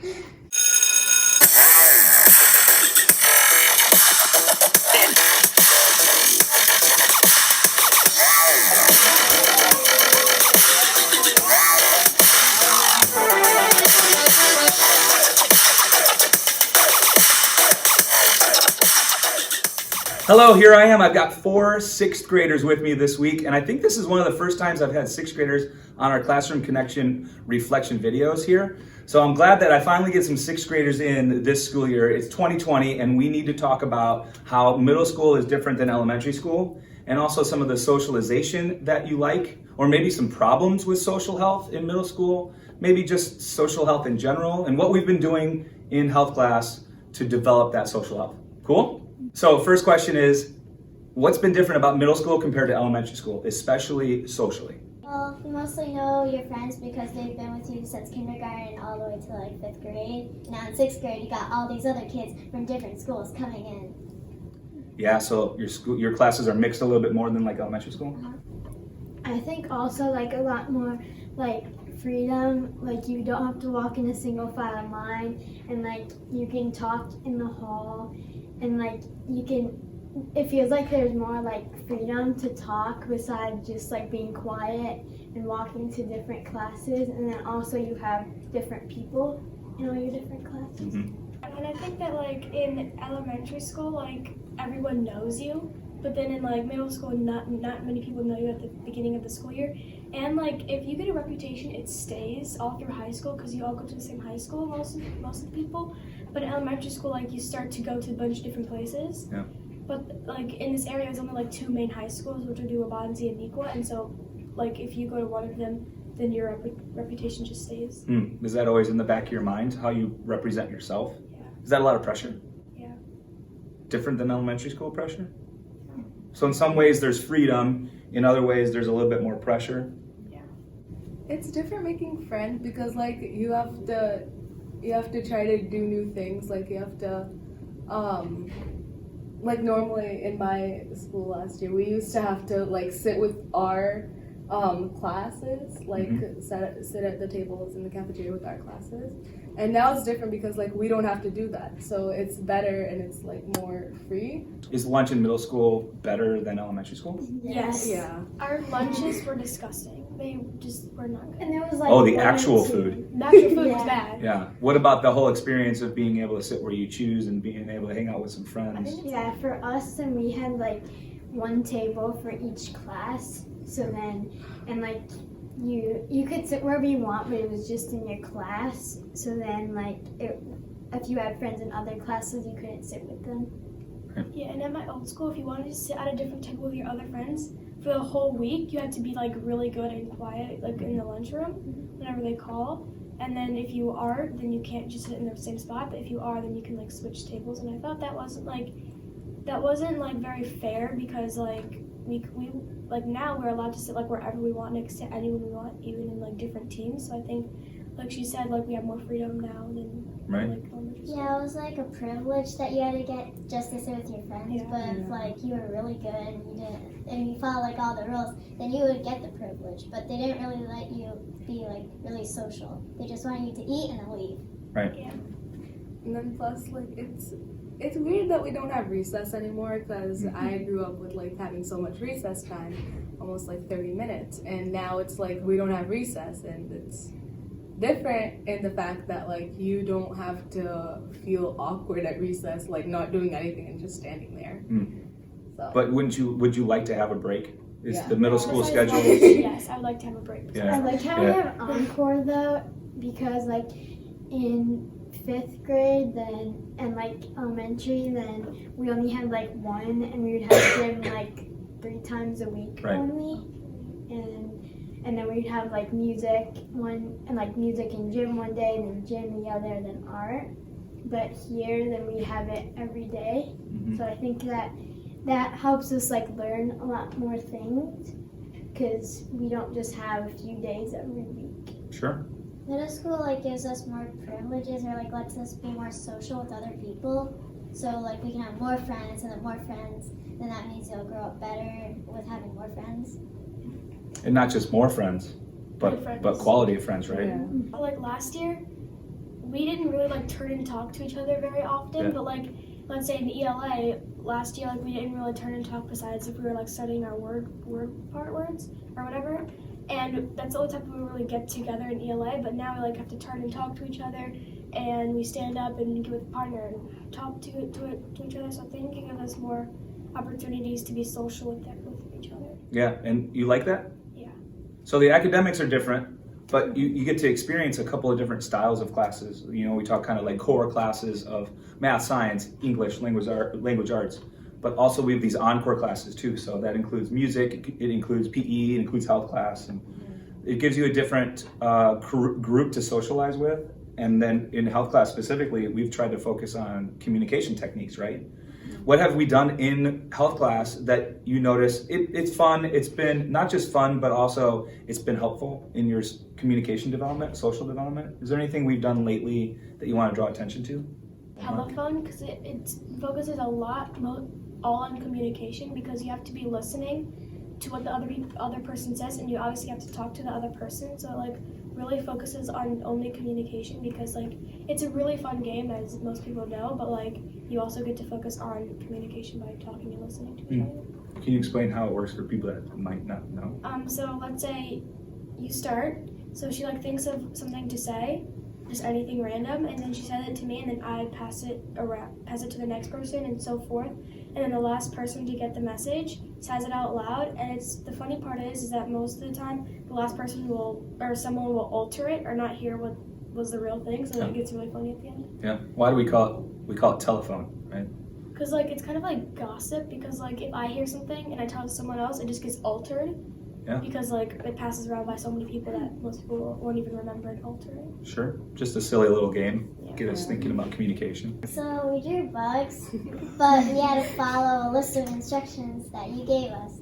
Hello, here I am. I've got 4 sixth graders with me this week, and I think this is one of the first times I've had sixth graders on our Classroom Connection reflection videos here. So I'm glad that I finally get some sixth graders in this school year. It's 2020, and we need to talk about how middle school is different than elementary school, and also some of the socialization that you like, or maybe some problems with social health in middle school, maybe just social health in general, and what we've been doing in health class to develop that social health. Cool? So first question is, what's been different about middle school compared to elementary school, especially socially? Well, you mostly know your friends because they've been with you since kindergarten all the way to like 5th grade. Now in 6th grade, you got all these other kids from different schools coming in. Yeah, so your classes are mixed a little bit more than like elementary school? I think also like a lot more like freedom, like you don't have to walk in a single file line, and like you can talk in the hall, and like you can, it feels like there's more like freedom to talk besides just like being quiet and walking to different classes, and then also you have different people in all your different classes. And I think that like in elementary school, like everyone knows you, but then in like middle school, not many people know you at the beginning of the school year. And like if you get a reputation, it stays all through high school because you all go to the same high school, most of the people. But in elementary school, like you start to go to a bunch of different places. Yeah. But like in this area, there's only like 2 main high schools, which are Duabanzi and Nikwa. And so like if you go to one of them, then your reputation just stays. Is that always in the back of your mind, how you represent yourself? Yeah. Is that a lot of pressure? Yeah. Different than elementary school pressure? So in some ways there's freedom, in other ways there's a little bit more pressure. Yeah. It's different making friends because like you have to try to do new things. Like you have to like normally in my school last year we used to have to like sit with our classes, like sit at the tables in the cafeteria with our classes. And now it's different because like we don't have to do that. So it's better and it's like more free. Is lunch in middle school better than elementary school? Yes. Yeah. Our lunches were disgusting. They just were not good. And there was like Oh, the actual food. The actual food Yeah. was bad. Yeah. What about the whole experience of being able to sit where you choose and being able to hang out with some friends? Yeah, for us, then we had like one table for each class. So then, and like you could sit wherever you want, but it was just in your class. So then, like if you had friends in other classes, you couldn't sit with them. Yeah, and at my old school, if you wanted to sit at a different table with your other friends for the whole week, you had to be like really good and quiet, like in the lunchroom, whenever they call. And then if you are, then you can't just sit in the same spot. But if you are, then you can like switch tables. And I thought that wasn't like very fair because like we like now we're allowed to sit like wherever we want next to anyone we want, even in like different teams. So I think, like she said, like we have more freedom now than like elementary school. Yeah, it was like a privilege that you had to get just to sit with your friends. Yeah. But if like you were really good and you followed like all the rules, then you would get the privilege. But they didn't really let you be like really social. They just wanted you to eat and then leave. Right. Yeah. And then plus like it's weird that we don't have recess anymore because I grew up with like having so much recess time, almost like 30 minutes, and now it's like we don't have recess, and it's different in the fact that like you don't have to feel awkward at recess, like not doing anything and just standing there. So. But would you like to have a break? Is Yeah. the middle school schedule? Yes, I would like to have a break. Yeah. I like how we have encore though, because like in 5th grade then and like elementary, then we only had like one, and we would have gym like 3 times a week only, and then we'd have like music in gym one day, and then gym the other, then art. But here then we have it every day, so I think that helps us like learn a lot more things because we don't just have a few days every week. Sure. Middle school like gives us more privileges or like lets us be more social with other people. So like we can have more friends, and then more friends, then that means you'll grow up better with having more friends. And not just more friends, but Good friends. but quality of friends, right? Yeah. Like last year, we didn't really like turn and talk to each other very often, Yeah. but like let's say in ELA last year, like we didn't really turn and talk besides if we were like studying our word part words or whatever. And that's the only time we really get together in ELA, but now we like have to turn and talk to each other, and we stand up and get with a partner and talk to each other. So I think it can give us more opportunities to be social with each other. Yeah, and you like that? Yeah. So the academics are different, but you get to experience a couple of different styles of classes. You know, we talk kind of like core classes of math, science, English, language arts, but also we have these encore classes too. So that includes music, it includes PE, it includes health class, and it gives you a different group to socialize with. And then in health class specifically, we've tried to focus on communication techniques, right? What have we done in health class that you notice? It's fun. It's been not just fun, but also it's been helpful in your communication development, social development. Is there anything we've done lately that you want to draw attention to? Hella fun because it focuses a lot all on communication, because you have to be listening to what the other person says, and you obviously have to talk to the other person. So like really focuses on only communication, because like it's a really fun game, as most people know, but like you also get to focus on communication by talking and listening to each other. Can you explain how it works for people that might not know? So let's say you start. So she like thinks of something to say, just anything random, and then she says it to me, and then I pass it to the next person, and so forth. And then the last person to get the message says it out loud. And the funny part is that most of the time the last person someone will alter it or not hear what was the real thing, so it gets really funny at the end. Yeah. Why do we call it telephone, right? Because like it's kind of like gossip, because like if I hear something and I tell it to someone else, it just gets altered. Yeah. Because like it passes around by so many people that most people won't even remember and alter it. Sure. Just a silly little game. Yeah. Get us thinking about communication. So we drew bugs, but we had to follow a list of instructions that you gave us.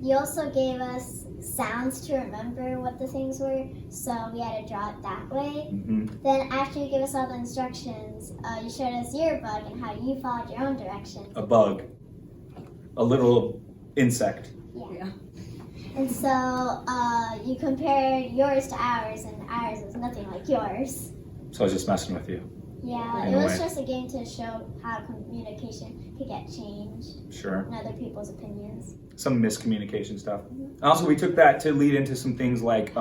You also gave us sounds to remember what the things were, so we had to draw it that way. Mm-hmm. Then after you gave us all the instructions, you showed us your bug and how you followed your own directions. A bug. A little insect. Yeah. And so you compared yours to ours, and ours was nothing like yours. So I was just messing with you. Yeah, In it a was way. just a game to show how communication could get changed Sure. and other people's opinions. Some miscommunication stuff. Also, we took that to lead into some things like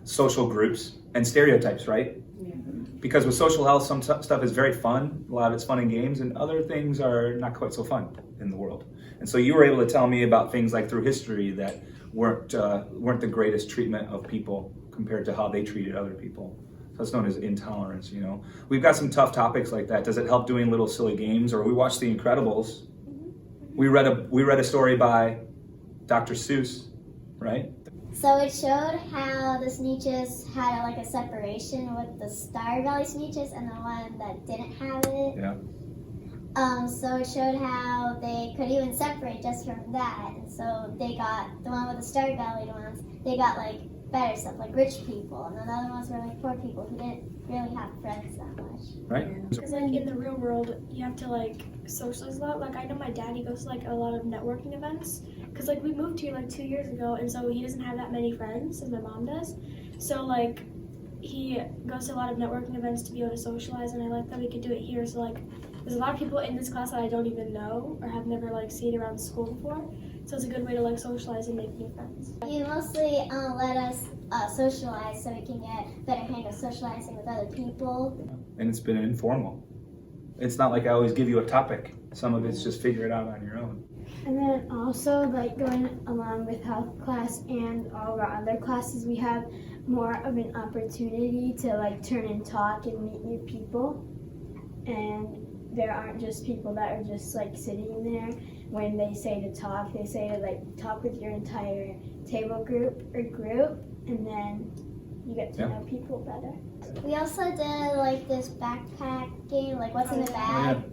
social groups and stereotypes, right? Yeah. Because with social health, some stuff is very fun. A lot of it's fun in games, and other things are not quite so fun in the world. And so you were able to tell me about things like through history that weren't the greatest treatment of people compared to how they treated other people. So that's known as intolerance. You know, we've got some tough topics like that. Does it help doing little silly games? Or we watched The Incredibles. We read a story by Dr. Seuss, right? So it showed how the Sneetches had like a separation with the Star Valley Sneetches and the one that didn't have it. Yeah. So it showed how they could even separate just from that. And so they got the one with the Star Valley ones, they got like better stuff, like rich people, and then the other ones were like poor people who didn't really have friends that much. Right? Because like in the real world, you have to like socialize a lot. Like I know my dad, he goes to like a lot of networking events. Because like we moved here like 2 years ago, and so he doesn't have that many friends as my mom does. So like he goes to a lot of networking events to be able to socialize, and I like that we could do it here. So like there's a lot of people in this class that I don't even know or have never like seen around school before. So it's a good way to like socialize and make new friends. You mostly let us socialize so we can get better hang of socializing with other people. And it's been informal. It's not like I always give you a topic. Some of it's just figure it out on your own. And then also, like, going along with health class and all of our other classes, we have more of an opportunity to like turn and talk and meet new people. And there aren't just people that are just like sitting there. When they say to talk, they say to like talk with your entire table group, and then you get to know people better. We also did like this backpack game, like what's in the bag.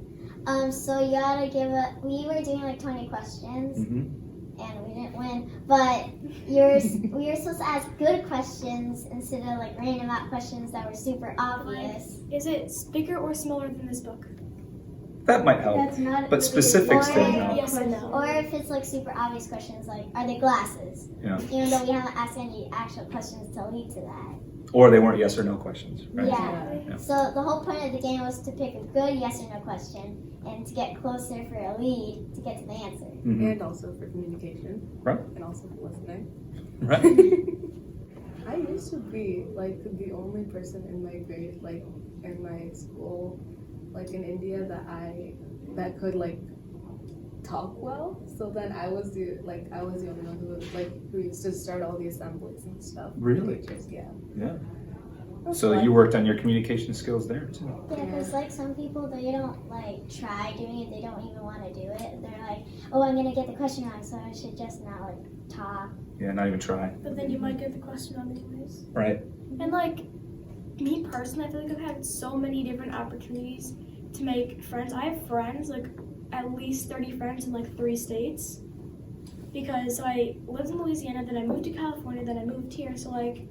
So you gotta we were doing like 20 questions, and we didn't win, but we were supposed to ask good questions instead of like random out questions that were super obvious. Is it bigger or smaller than this book? That might help. That's not But specifics Or- don't help. Yes and no. Or if it's like super obvious questions, like are they glasses? Yeah. Even though we haven't asked any actual questions to lead to that. Or they weren't yes or no questions, right? Yeah. So the whole point of the game was to pick a good yes or no question and to get closer for a lead to get to the answer. Mhm. And also for communication. Right. And also for listening. Right. I used to be like the only person in my grade, like in my school, like in India, that could like talk well. So then I was the only one who used to start all the assemblies and stuff. Really? Teachers, yeah. Yeah. So you worked on your communication skills there too. Yeah, because like some people, they don't like try doing it. They don't even want to do it. They're like, oh, I'm gonna get the question wrong, so I should just not like talk. Yeah, not even try. But then you might get the question wrong anyways. Right. And like me personally, I feel like I've had so many different opportunities to make friends. I have friends, like at least 30 friends in like 3 states. Because so I lived in Louisiana, then I moved to California, then I moved here. So like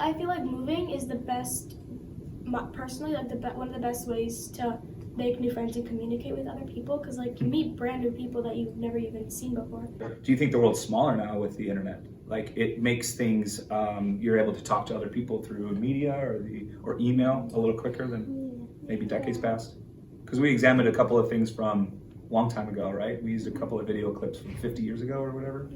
I feel like moving is the best, personally, like one of the best ways to make new friends and communicate with other people, because like you meet brand new people that you've never even seen before. Do you think the world's smaller now with the internet? Like it makes things, you're able to talk to other people through media or email a little quicker than maybe decades past? Because we examined a couple of things from a long time ago, right? We used a couple of video clips from 50 years ago or whatever.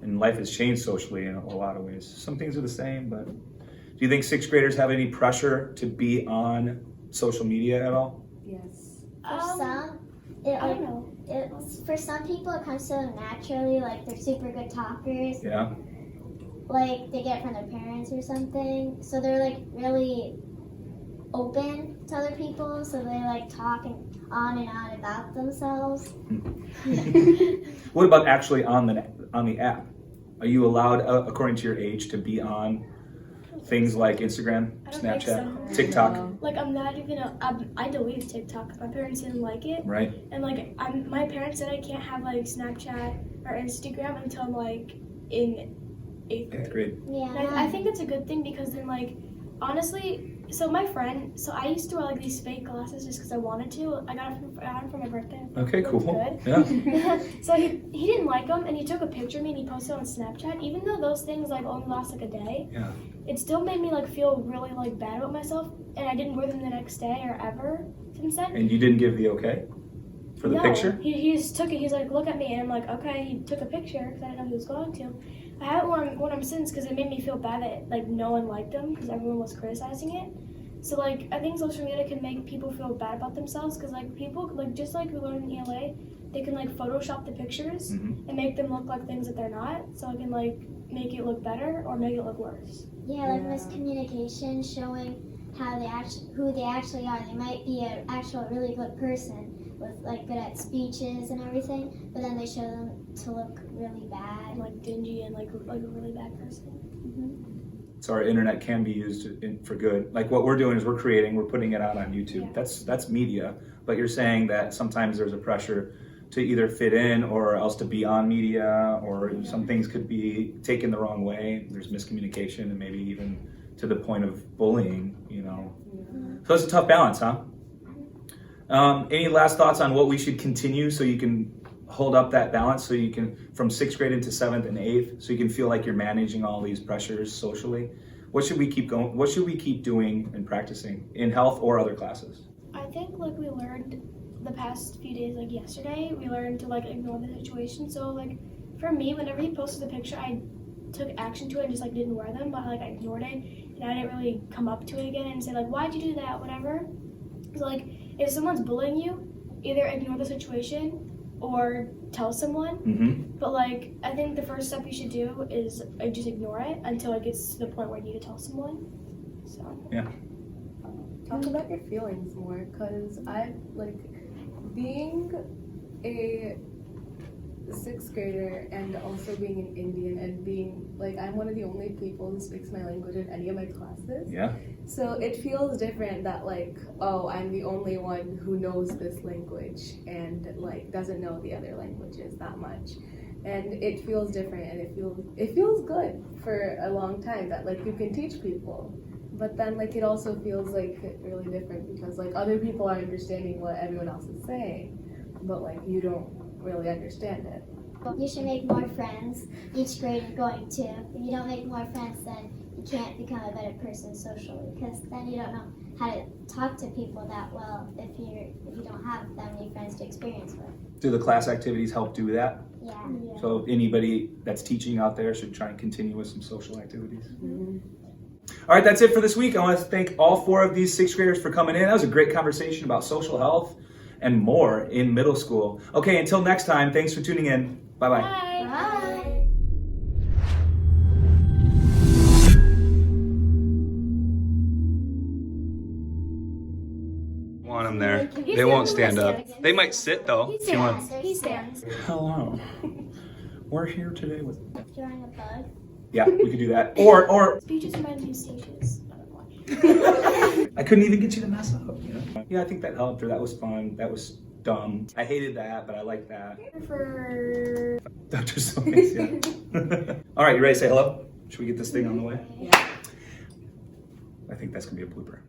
And life has changed socially in a lot of ways. Some things are the same, but do you think 6th graders have any pressure to be on social media at all? Yes. For some, I don't know. for some people, it comes so naturally. Like they're super good talkers. Yeah. Like they get it from their parents or something. So they're like really open to other people. So they like talk on and on about themselves. What about actually on the app? Are you allowed, according to your age, to be on things like Instagram, I don't think Snapchat, so. TikTok? No. Like I'm not even I deleted TikTok. My parents didn't like it. Right. And like my parents said I can't have like Snapchat or Instagram until I'm like in 8th grade. 8th grade. Yeah. And I think it's a good thing because then like honestly, so my friend, so I used to wear like these fake glasses just because I wanted to. I got them for my birthday. Okay, It looked cool. good. Yeah. So he didn't like them, and he took a picture of me and he posted it on Snapchat. Even though those things like only last like a day, Yeah. it still made me like feel really like bad about myself, and I didn't wear them the next day or ever since then. And you didn't give the okay for the No, picture? He just took it. He's like, look at me, and I'm like, okay. He took a picture because I didn't know he was going to. I haven't worn them since because it made me feel bad that like no one liked them because everyone was criticizing it. So like I think social media can make people feel bad about themselves because like people like just like we learned in ELA, they can like Photoshop the pictures Mhm. and make them look like things that they're not. So it can like make it look better or make it look worse. Yeah, like miscommunication, showing how who they actually are. They might be an actual really good person with like good at speeches and everything, but then they show them to look really bad. And like dingy and like a really bad person. So our internet can be used for good. Like what we're doing is we're putting it out on YouTube. Yeah. That's media. But you're saying that sometimes there's a pressure to either fit in or else to be on media, or some things could be taken the wrong way. There's miscommunication and maybe even to the point of bullying, you know. So it's a tough balance, huh? Any last thoughts on what we should continue so you can hold up that balance, so you can, from 6th grade into 7th and 8th, so you can feel like you're managing all these pressures socially? What should we keep going? What should we keep doing and practicing in health or other classes? I think like we learned the past few days, like yesterday, we learned to like ignore the situation. So like for me, whenever he posted the picture, I took action to it and just like didn't wear them, but like I ignored it and I didn't really come up to it again and say like, why'd you do that, whatever. So like if someone's bullying you, either ignore the situation or tell someone. Mm-hmm. But like I think the first step you should do is just ignore it until it gets to the point where you need to tell someone. So Yeah. Talk about your feelings more, because I like being a 6th grader and also being an Indian and being like I'm one of the only people who speaks my language in any of my classes. Yeah. So it feels different that like, oh, I'm the only one who knows this language and like doesn't know the other languages that much. And it feels different and it feels good for a long time that like you can teach people. But then like it also feels like really different because like other people are understanding what everyone else is saying, but like you don't really understand it. You should make more friends each grade you're going to. If you don't make more friends, then you can't become a better person socially, because then you don't know how to talk to people that well if you don't have that many friends to experience with. Do the class activities help do that? Yeah. So anybody that's teaching out there should try and continue with some social activities. All right, that's it for this week. I want to thank all 4 of these 6th graders for coming in. That was a great conversation about social health and more in middle school. Okay, until next time, thanks for tuning in. Bye-bye. Bye. Bye. Want them there. They won't stand up. They might sit though. If you want. He stands. Hello. We're here today with. Drawing a bug. Yeah, we could do that. Or Speeches remind me of stages. I couldn't even get you to mess up. You know? Yeah, I think that helped. Or that was fun. That was dumb. I hated that, but I liked that. For Dr. Seuss, yeah. All right, you ready to say hello? Should we get this thing on the way? Yeah. I think that's gonna be a blooper.